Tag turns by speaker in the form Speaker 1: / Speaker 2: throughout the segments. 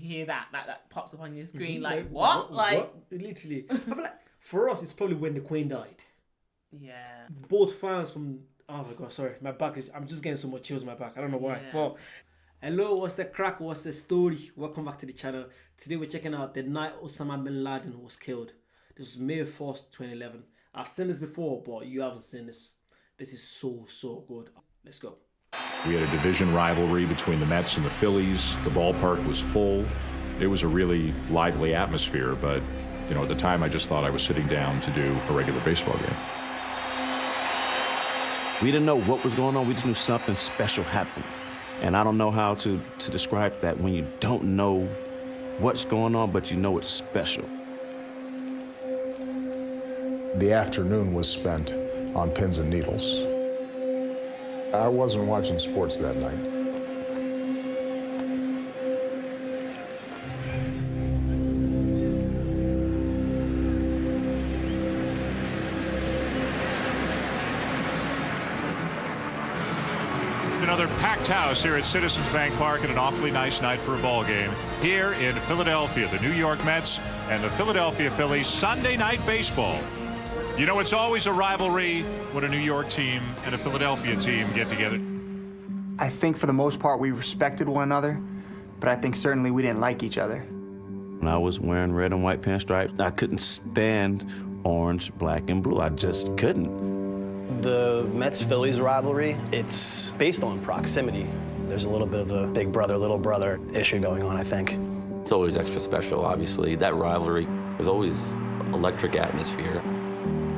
Speaker 1: you hear that pops up on your screen, like what?
Speaker 2: Literally. I feel like for us, it's probably when the Queen died.
Speaker 1: Yeah.
Speaker 2: Both fans from... Oh my God, sorry. My back is... I'm just getting so much chills in my back. I don't know why.
Speaker 1: Yeah.
Speaker 2: But hello, what's the crack? What's the story? Welcome back to the channel. Today we're checking out the night Osama bin Laden was killed. This was May 1st, 2011. I've seen this before, but you haven't seen this. This is so good. Let's go.
Speaker 3: We had a division rivalry between the Mets and the Phillies. The ballpark was full. It was a really lively atmosphere, but you know, at the time I just thought I was sitting down to do a regular baseball game.
Speaker 4: We didn't know what was going on. We just knew something special happened. And I don't know how to describe that when you don't know what's going on, but you know it's special.
Speaker 5: The afternoon was spent on pins and needles. I wasn't watching sports that night.
Speaker 3: Another packed house here at Citizens Bank Park and an awfully nice night for a ball game here in Philadelphia. The New York Mets and the Philadelphia Phillies, Sunday night baseball. You know, it's always a rivalry when a New York team and a Philadelphia team get together.
Speaker 6: I think for the most part we respected one another, but I think certainly we didn't like each other.
Speaker 4: When I was wearing red and white pinstripes, I couldn't stand orange, black, and blue. I just couldn't.
Speaker 7: The Mets-Phillies rivalry, it's based on proximity. There's a little bit of a big brother, little brother issue going on, I think.
Speaker 8: It's always extra special, obviously. That rivalry was always electric atmosphere.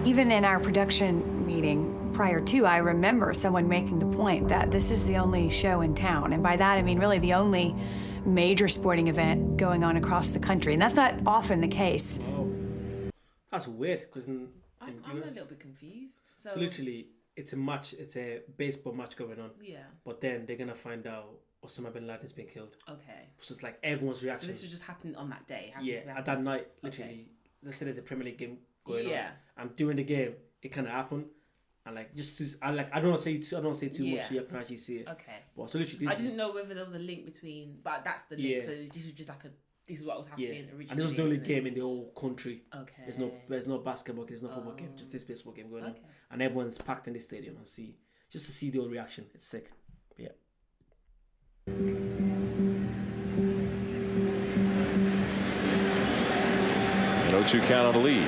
Speaker 9: Even in our production meeting prior to, I remember someone making the point that this is the only show in town. And by that, I mean really the only major sporting event going on across the country. And that's not often the case.
Speaker 2: Wow. That's weird, because
Speaker 1: I'm a little bit confused. So
Speaker 2: literally, it's a baseball match going on.
Speaker 1: Yeah.
Speaker 2: But then they're going to find out Osama bin Laden's been killed.
Speaker 1: Okay.
Speaker 2: So it's like everyone's reaction.
Speaker 1: So this was just happening on that day?
Speaker 2: Yeah, at that night, literally.
Speaker 1: Okay.
Speaker 2: Let's say there's a Premier League game going
Speaker 1: Yeah.
Speaker 2: on. And during the game, it kind of happened. And like, I don't want to say too much so you can actually see it.
Speaker 1: Okay.
Speaker 2: But so literally,
Speaker 1: I didn't know whether there was a link between, but that's the link.
Speaker 2: Yeah.
Speaker 1: So this was just like this is what was happening originally.
Speaker 2: And it was the only game in the whole country.
Speaker 1: Okay.
Speaker 2: There's no basketball game, there's no football game, just this baseball game going on. And everyone's packed in the stadium and just to see the whole reaction. It's sick. But yeah.
Speaker 3: 0-2 count on the lead.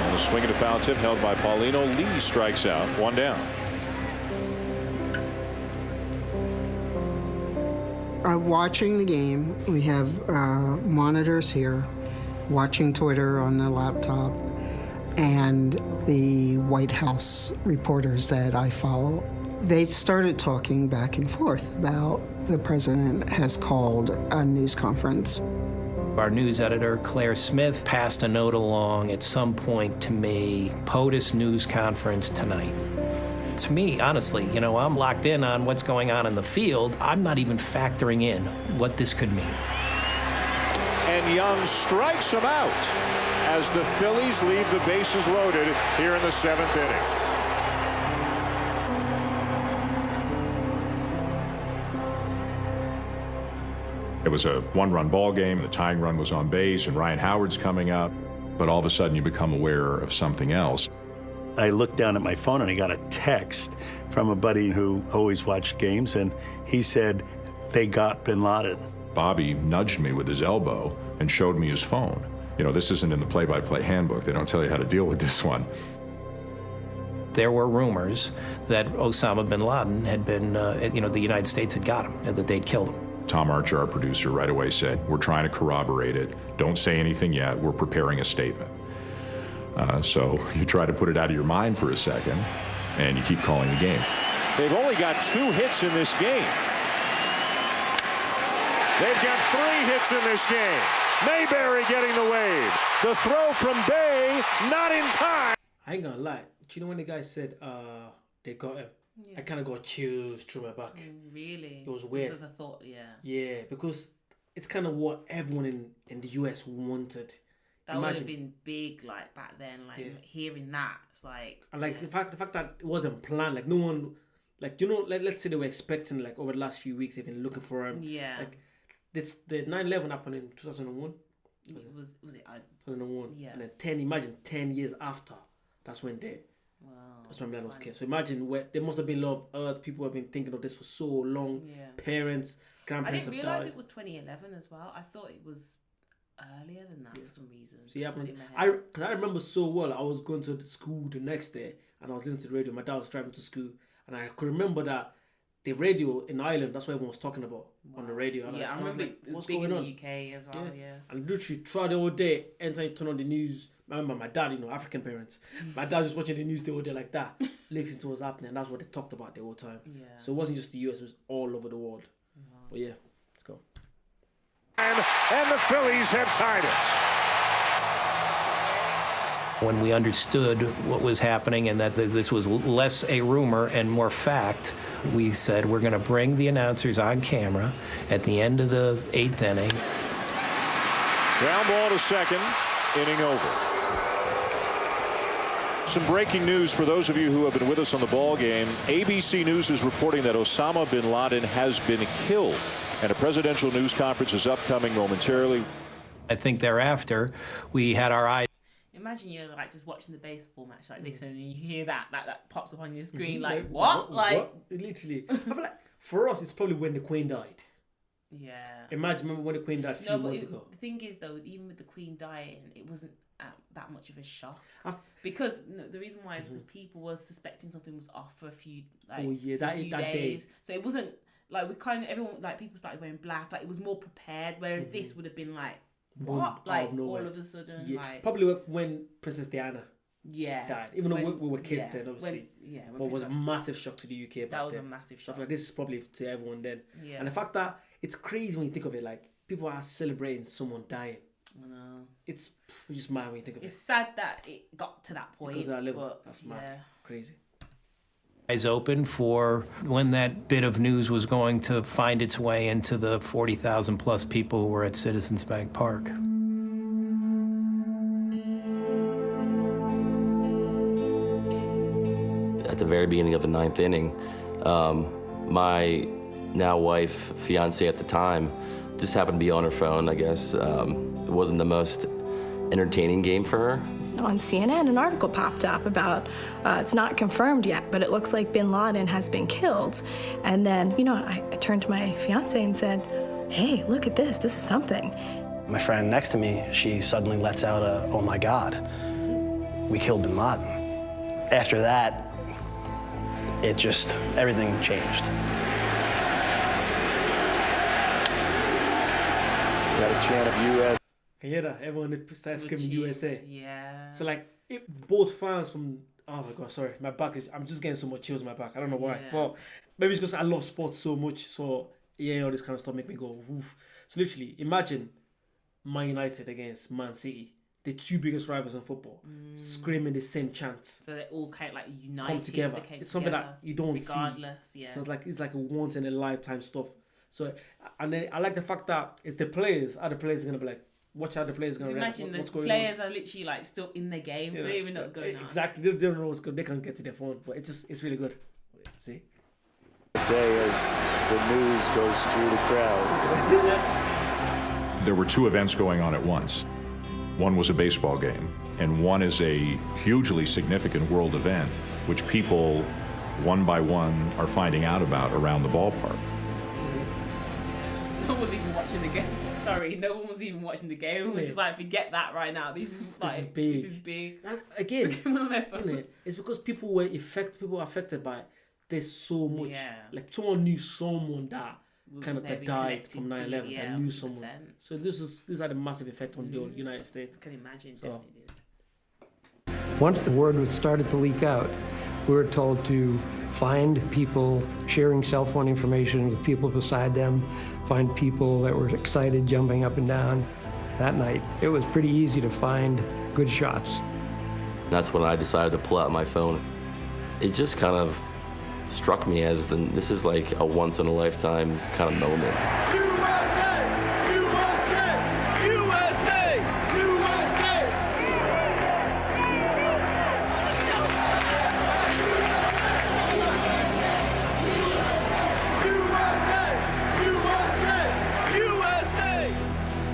Speaker 3: On the swing and a foul tip held by Paulino. Lee strikes out. One down.
Speaker 10: Watching the game, we have monitors here, watching Twitter on the laptop, and the White House reporters that I follow, they started talking back and forth about the president has called a news conference.
Speaker 11: Our news editor, Claire Smith, passed a note along at some point to me, POTUS news conference tonight. To me, honestly, you know, I'm locked in on what's going on in the field. I'm not even factoring in what this could mean.
Speaker 3: And Young strikes him out as the Phillies leave the bases loaded here in the 7th inning. It was a one-run ball game. The tying run was on base, and Ryan Howard's coming up. But all of a sudden, you become aware of something else.
Speaker 4: I looked down at my phone and I got a text from a buddy who always watched games, and he said, they got bin Laden.
Speaker 3: Bobby nudged me with his elbow and showed me his phone. You know, this isn't in the play-by-play handbook. They don't tell you how to deal with this one.
Speaker 11: There were rumors that Osama bin Laden had been, the United States had got him and that they'd killed him.
Speaker 3: Tom Archer, our producer, right away said, we're trying to corroborate it. Don't say anything yet. We're preparing a statement. So you try to put it out of your mind for a second, and you keep calling the game. They've only got 2 hits in this game. They've got 3 hits in this game. Mayberry getting the wave. The throw from Bay, not in time.
Speaker 2: I ain't gonna lie. Do you know when the guy said they got him? Yeah. I kind of got chills through my back.
Speaker 1: Really?
Speaker 2: It was weird.
Speaker 1: The thought,
Speaker 2: Yeah, because it's kind of what everyone in the US wanted.
Speaker 1: That would have been big, like, back then. Like, hearing that, it's like...
Speaker 2: And, like, the fact that it wasn't planned, like, no one... Like, you know, like, let's say they were expecting, like, over the last few weeks, they've been looking for him.
Speaker 1: Yeah.
Speaker 2: Like, the 9/11 happened in 2001.
Speaker 1: Was it?
Speaker 2: 2001.
Speaker 1: Yeah.
Speaker 2: And then imagine 10 years after, that's when Osama bin Laden was killed. So imagine where there must have been a lot of Earth. People have been thinking of this for so long.
Speaker 1: Yeah.
Speaker 2: Parents,
Speaker 1: I
Speaker 2: grandparents
Speaker 1: didn't
Speaker 2: have
Speaker 1: realise
Speaker 2: died.
Speaker 1: it was 2011 as well. I thought it was earlier than that for some reason.
Speaker 2: So yeah,
Speaker 1: In my head.
Speaker 2: I remember so well. I was going to the school the next day, and I was listening to the radio. My dad was driving to school, and I could remember that the radio in Ireland, that's what everyone was talking about on the radio. And
Speaker 1: I remember it was
Speaker 2: what's
Speaker 1: big
Speaker 2: going
Speaker 1: in
Speaker 2: on?
Speaker 1: the UK as well. Yeah.
Speaker 2: And literally throughout the whole day, anytime you turn on the news, I remember my dad, you know, African parents, my dad was watching the news the whole day like that, listening to what's happening, and that's what they talked about the whole time.
Speaker 1: Yeah.
Speaker 2: So it wasn't just the US, it was all over the world. But yeah, let's go.
Speaker 12: And the Phillies have tied it.
Speaker 11: When we understood what was happening and that this was less a rumor and more fact, we said we're going to bring the announcers on camera at the end of the 8th inning.
Speaker 3: Ground ball to second, inning over. Some breaking news for those of you who have been with us on the ball game. ABC News is reporting that Osama bin Laden has been killed, and a presidential news conference is upcoming momentarily.
Speaker 11: I think thereafter, we had our eyes.
Speaker 1: Imagine you're like just watching the baseball match like this, and you hear that pops up on your screen. Like what? Like
Speaker 2: literally. I feel like for us, it's probably when the Queen died.
Speaker 1: Yeah.
Speaker 2: Remember when the Queen died a few months ago?
Speaker 1: The thing is, though, even with the Queen dying, it wasn't that much of a shock. Because the reason why is because people were suspecting something was off for a few that days. So it wasn't like everyone people started wearing black. Like it was more prepared. Whereas this would have been like what? Like all of a sudden, like
Speaker 2: probably when Princess Diana died. Even though we were kids then, obviously. But it was a massive shock to the UK.
Speaker 1: That was a massive shock.
Speaker 2: Like this is probably to everyone then.
Speaker 1: Yeah.
Speaker 2: And the fact that it's crazy when you think of it, like people are celebrating someone dying.
Speaker 1: I know.
Speaker 2: It's just mad when you think of it.
Speaker 1: It's sad that it got to that point.
Speaker 2: Because of that level.
Speaker 1: But,
Speaker 2: that's mad. Crazy.
Speaker 11: Eyes open for when that bit of news was going to find its way into the 40,000 plus people who were at Citizens Bank Park.
Speaker 8: At the very beginning of the 9th inning, my now wife, fiance at the time, just happened to be on her phone, I guess. It wasn't the most entertaining game for her.
Speaker 13: On CNN, an article popped up about, it's not confirmed yet, but it looks like bin Laden has been killed. And then, I turned to my fiance and said, hey, look at this is something.
Speaker 7: My friend next to me, she suddenly lets out a, oh my God, we killed bin Laden. After that, everything changed.
Speaker 12: Got a chant of U.S.
Speaker 2: Can you hear that? Everyone starts screaming USA.
Speaker 1: Yeah.
Speaker 2: So like, if both fans from, oh my God, sorry, my back I'm just getting so much chills in my back. I don't know why, but maybe it's because I love sports so much. So all this kind of stuff make me go woof. So literally, imagine Man United against Man City, the two biggest rivals in football, screaming the same chant.
Speaker 1: So they're all kind of like united.
Speaker 2: Come together. It's something that you don't
Speaker 1: regardless,
Speaker 2: see. So it's like a once in a lifetime stuff. So and then I like the fact that it's the players. Are the players gonna be like? Watch how the players going to react.
Speaker 1: Imagine
Speaker 2: what's
Speaker 1: the
Speaker 2: going
Speaker 1: players
Speaker 2: on.
Speaker 1: are literally like still in the game, so they even know what's going on.
Speaker 2: Exactly, they don't know what's going on. They can't get to their phone, but it's really good. See?
Speaker 12: Say as the news goes through the crowd.
Speaker 3: There were two events going on at once. One was a baseball game, and one is a hugely significant world event, which people, one by one, are finding out about around the ballpark.
Speaker 1: No one was even watching the game. Sorry, no one was even watching the game. It was just like, forget that right now. This is big. This is big.
Speaker 2: And again, it's because people were affected by this so much. Yeah. Like someone knew someone that that died from 9/11. That knew someone. So these are the massive effect on the whole United States.
Speaker 1: I can imagine. Definitely did.
Speaker 14: Once the word started to leak out, we were told to find people sharing cell phone information with people beside them, find people that were excited, jumping up and down. That night, it was pretty easy to find good shots.
Speaker 8: That's when I decided to pull out my phone. It just kind of struck me as this is like a once-in-a-lifetime kind of moment.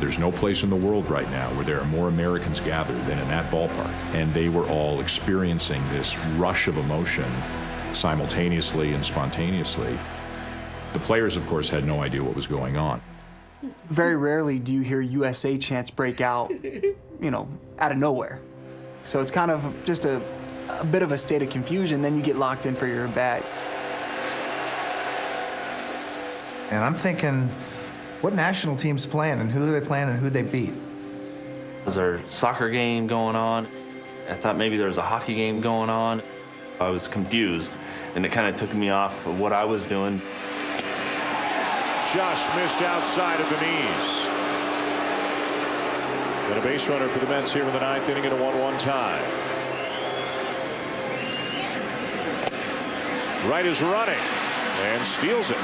Speaker 3: There's no place in the world right now where there are more Americans gathered than in that ballpark. And they were all experiencing this rush of emotion simultaneously and spontaneously. The players, of course, had no idea what was going on.
Speaker 6: Very rarely do you hear USA chants break out, out of nowhere. So it's kind of just a bit of a state of confusion, then you get locked in for your bat.
Speaker 15: And I'm thinking, what national team's playing and who are they playing and who they beat?
Speaker 16: Was there a soccer game going on? I thought maybe there was a hockey game going on. I was confused, and it kind of took me off of what I was doing.
Speaker 3: Just missed outside of the knees. And a base runner for the Mets here in the 9th inning in a 1-1 tie. Wright is running and steals it.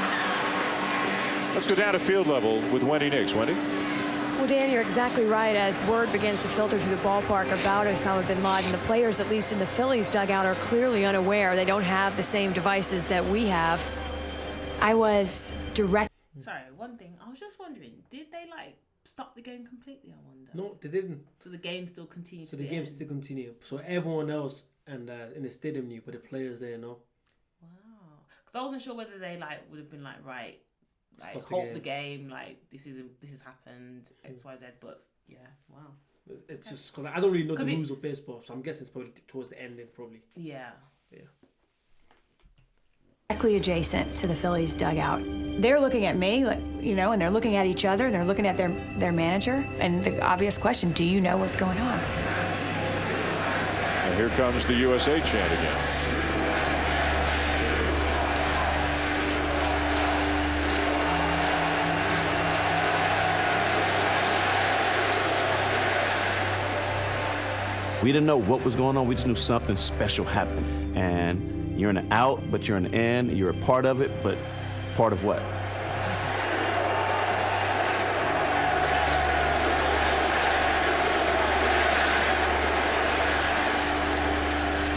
Speaker 3: Let's go down to field level with Wendy Nix. Wendy?
Speaker 9: Well, Dan, you're exactly right. As word begins to filter through the ballpark about Osama bin Laden, the players, at least in the Phillies dugout, are clearly unaware. They don't have the same devices that we have. I was direct.
Speaker 1: Sorry, one thing. I was just wondering, did they stop the game completely? I wonder.
Speaker 2: No, they didn't.
Speaker 1: So the game still continued.
Speaker 2: So the game still continued. So everyone else and in the stadium knew, but the players there know.
Speaker 1: Wow. Because I wasn't sure whether they would have been right.
Speaker 2: Stop
Speaker 1: halt the game. This has happened. X, Y, Z. But yeah, wow.
Speaker 2: It's just because I don't really know the rules of baseball, so I'm guessing it's probably towards the ending, probably.
Speaker 1: Yeah.
Speaker 9: Directly adjacent to the Phillies dugout. They're looking at me, and they're looking at each other, and they're looking at their manager. And the obvious question: do you know what's going on?
Speaker 3: And here comes the USA chant again.
Speaker 4: We didn't know what was going on. We just knew something special happened. And you're in an out, but you're in an in. You're a part of it, but part of what?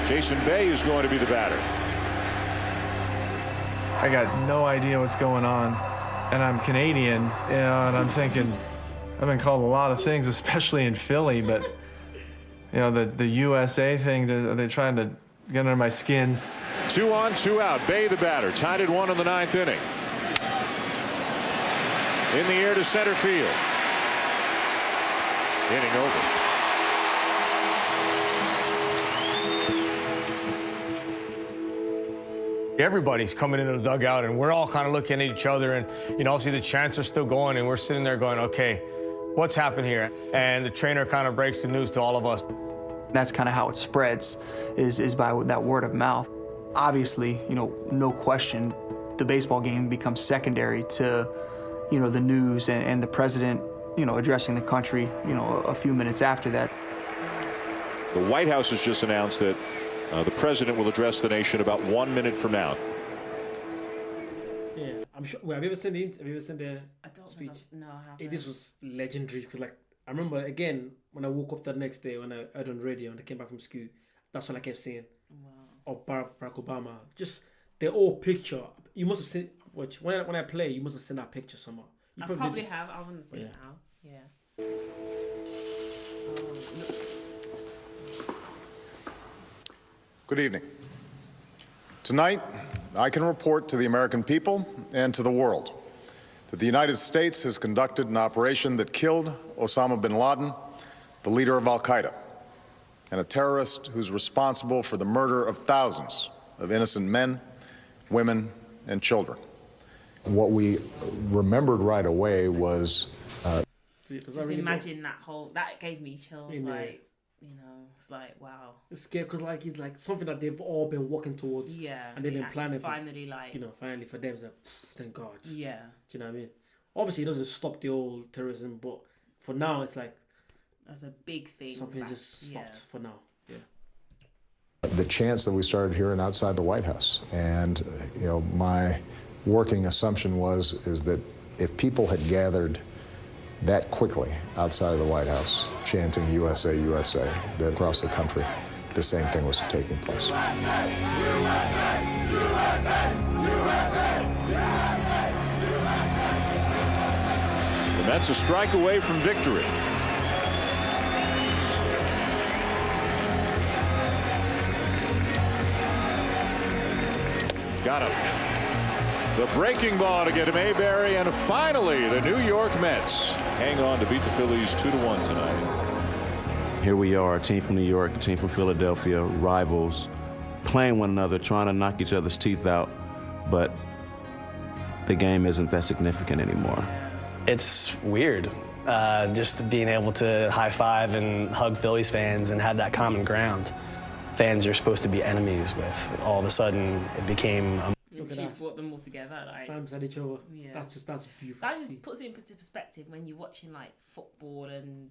Speaker 3: Jason Bay is going to be the batter.
Speaker 17: I got no idea what's going on, and I'm Canadian, and I'm thinking, I've been called a lot of things, especially in Philly, but the USA thing, they're trying to get under my skin.
Speaker 3: 2 on, 2 out. Bay the batter, tied at 1 in the 9th inning. In the air to center field. Inning over.
Speaker 18: Everybody's coming into the dugout, and we're all kind of looking at each other, and obviously the chants are still going, and we're sitting there going, okay, what's happened here? And the trainer kind of breaks the news to all of us.
Speaker 6: That's kind of how it spreads, is by that word of mouth. Obviously, no question, the baseball game becomes secondary to, the news and the president, addressing the country, a few minutes after that.
Speaker 3: The White House has just announced that the president will address the nation about 1 minute from now.
Speaker 2: Yeah, I'm sure. Have you ever seen the
Speaker 1: I don't
Speaker 2: speech?
Speaker 1: No, I haven't.
Speaker 2: This was legendary because, I remember again when I woke up the next day when I heard on radio and I came back from school. That's what I kept saying.
Speaker 1: Wow.
Speaker 2: Of Barack Obama, just the old picture. You must have seen. Which when I play, you must have seen that picture somewhere. You
Speaker 1: probably have. I wouldn't see it now. Yeah.
Speaker 5: Good evening. Tonight, I can report to the American people and to the world that the United States has conducted an operation that killed Osama bin Laden, the leader of Al-Qaeda, and a terrorist who's responsible for the murder of thousands of innocent men, women, and children. What we remembered right away was...
Speaker 1: Just imagine that gave me chills, it's wow.
Speaker 2: It's scary because it's something that they've all been working towards.
Speaker 1: Yeah.
Speaker 2: And they've been planning
Speaker 1: finally
Speaker 2: finally for them, it's thank God.
Speaker 1: Yeah.
Speaker 2: Do you know what I mean? Obviously it doesn't stop the old terrorism, but for now it's
Speaker 1: that's a big thing.
Speaker 2: Something just stopped for now. Yeah.
Speaker 5: The chants that we started hearing outside the White House. And, my working assumption is that if people had gathered that quickly outside of the White House, chanting USA, USA, that across the country, the same thing was taking place.
Speaker 3: The Mets a strike away from victory. Got him. The breaking ball to get him Mayberry, and finally the New York Mets hang on to beat the Phillies 2-1 tonight.
Speaker 4: Here we are, a team from New York, a team from Philadelphia, rivals, playing one another, trying to knock each other's teeth out, but the game isn't that significant anymore.
Speaker 7: It's weird, just being able to high five and hug Phillies fans and have that common ground. Fans you're supposed to be enemies with. All of a sudden, it became a...
Speaker 1: Look at that. Brought them all together. Like,
Speaker 2: stamps at each other.
Speaker 1: Yeah.
Speaker 2: That's beautiful.
Speaker 1: That just puts it into perspective when you're watching like football and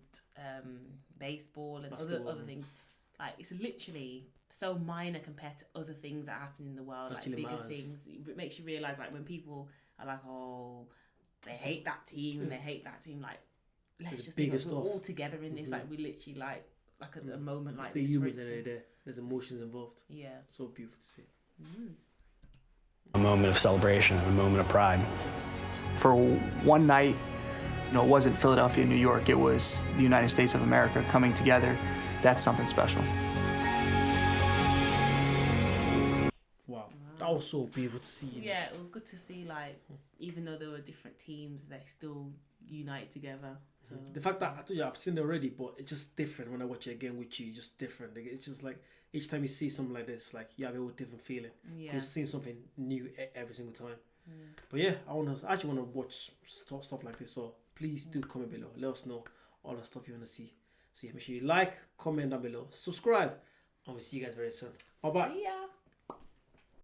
Speaker 1: baseball and other things. Like, it's literally so minor compared to other things that happen in the world, like bigger things. It makes you realise, like, when people are like, oh, they hate that team and they hate that team, like, let's just think we're all together in this. Like, we literally like a moment like this.
Speaker 2: There's there. There's emotions involved.
Speaker 1: Yeah.
Speaker 2: So beautiful to see.
Speaker 7: A moment of celebration, a moment of pride.
Speaker 6: For one night, it wasn't Philadelphia, New York, it was the United States of America coming together. That's something special.
Speaker 2: Wow. That was so beautiful to see.
Speaker 1: Yeah, it was good to see, like, even though there were different teams, they still unite together. So
Speaker 2: the fact that I told you I've seen it already, but it's just different when I watch it again with you. Just different. It's just like each time you see something like this, like you have a different feeling.
Speaker 1: Yeah.
Speaker 2: You're seeing something new every single time. Yeah. But yeah, I actually want to watch stuff like this. So please do comment below. Let us know all the stuff you want to see. So yeah, make sure you like, comment down below, subscribe, and we'll see you guys very soon. Bye bye.
Speaker 1: See ya.